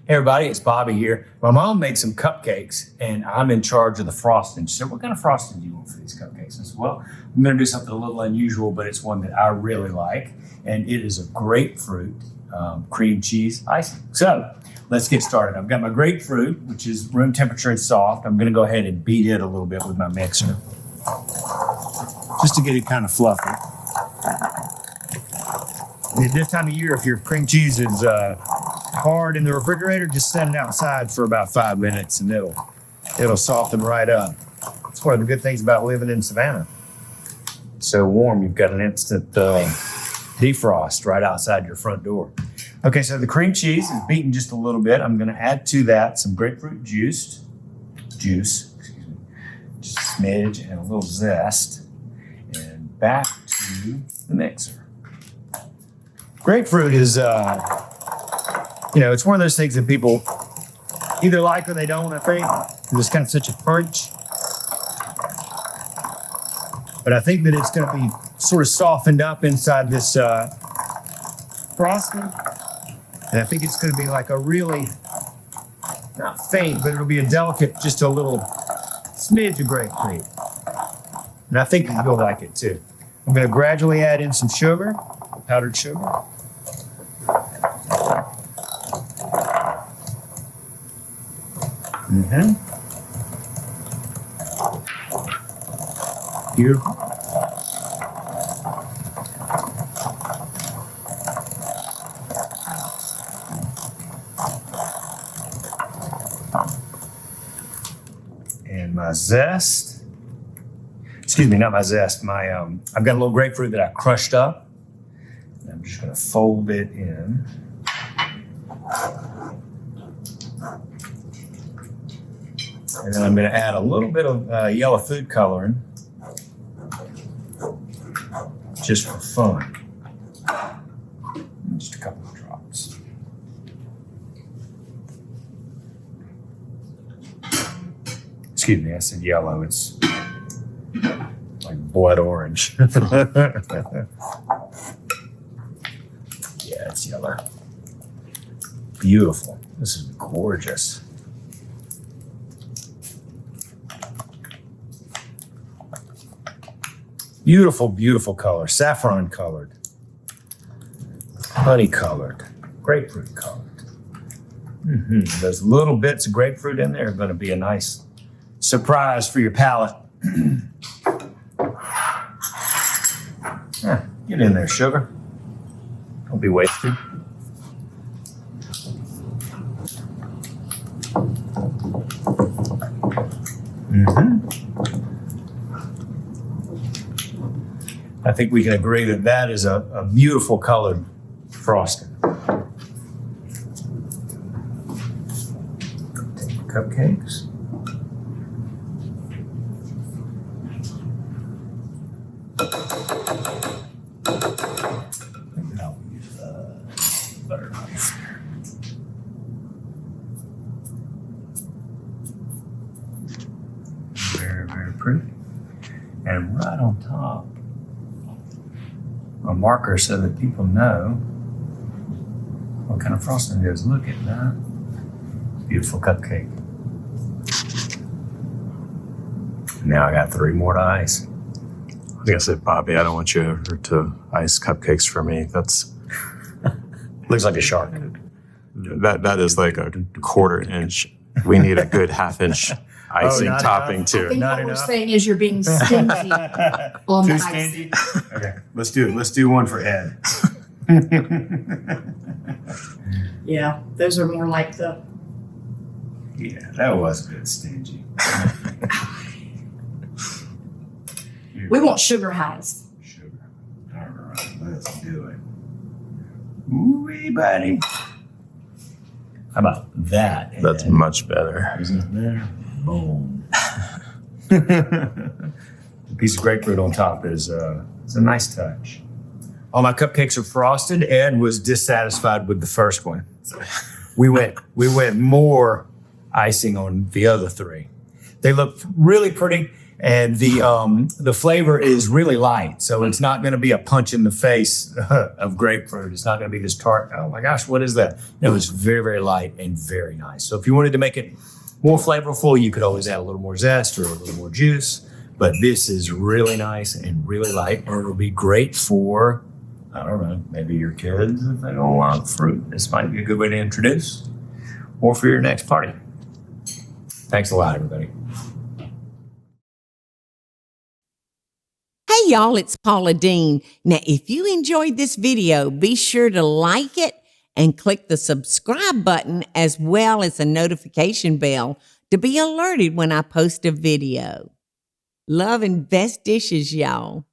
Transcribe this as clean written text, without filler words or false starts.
Hey everybody, it's Bobby here. My mom made some cupcakes and I'm in charge of the frosting. She said, what kind of frosting do you want for these cupcakes? I said, well, I'm gonna do something a little unusual, but it's one that I really like. And it is a grapefruit cream cheese icing. So let's get started. I've got my grapefruit, which is room temperature and soft. I'm gonna go ahead and beat it a little bit with my mixer, just to get it kind of fluffy. At this time of year, if your cream cheese is hard in the refrigerator, just set it outside for about 5 minutes and it'll soften right up. It's one of the good things about living in Savannah. It's so warm, you've got an instant defrost right outside your front door. Okay, so the cream cheese is beaten just a little bit. I'm gonna add to that some grapefruit juice, just a smidge and a little zest, and back to the mixer. Grapefruit is, it's one of those things that people either like or they don't, I think. It's kind of such a punch. But I think that it's going to be sort of softened up inside this frosting. And I think it's going to be like a really, not faint, but it'll be a delicate, just a little smidge of grapefruit. And I think you'll like it too. I'm going to gradually add in some sugar, powdered sugar. Beautiful. And my zest. Excuse me, not my zest. I've got a little grapefruit that I crushed up. And I'm just going to fold it in. And then I'm going to add a little bit of yellow food coloring, just for fun. Just a couple of drops. Excuse me, I said yellow. It's like blood orange. Yeah, it's yellow. Beautiful. This is gorgeous. Beautiful, beautiful color, saffron colored, honey colored, grapefruit colored. Those little bits of grapefruit in there are going to be a nice surprise for your palate. Get in there, sugar. Don't be wasted. I think we can agree that that is a beautiful colored frosting. Take the cupcakes. Maybe I'll use butter knife. Very, very pretty. And right on top, a marker so that people know what kind of frosting it is. Look at that. Beautiful cupcake. Now I got 3 more to ice. Like I said, Bobby, I don't want you ever to ice cupcakes for me. That's looks like a shark. That is like a 1/4 inch. We need a good 1/2 inch icing topping I too. think what we're saying is you're being stingy on Too the stingy? icing. Okay, let's do it. Let's do one for Ed. Yeah, those are more like the. Yeah, that was a bit stingy. We want sugar highs. Sugar. All right, let's do it. Ooh-wee, buddy. How about that? That's Ed? much better. Isn't it there? Boom. The piece of grapefruit on top is a nice touch. All my cupcakes are frosted. Ed was dissatisfied with the first one. We went more icing on the other 3. They look really pretty. And the flavor is really light, so it's not going to be a punch in the face of grapefruit. It's not going to be this tart. Oh my gosh, what is that? No, it's very, very light and very nice. So if you wanted to make it more flavorful, you could always add a little more zest or a little more juice. But this is really nice and really light, and it'll be great for, I don't know, maybe your kids if they don't want fruit. This might be a good way to introduce, or for your next party. Thanks a lot, everybody. Hey y'all, it's Paula Deen. Now, if you enjoyed this video, be sure to like it and click the subscribe button as well as the notification bell to be alerted when I post a video. Love and best dishes, y'all.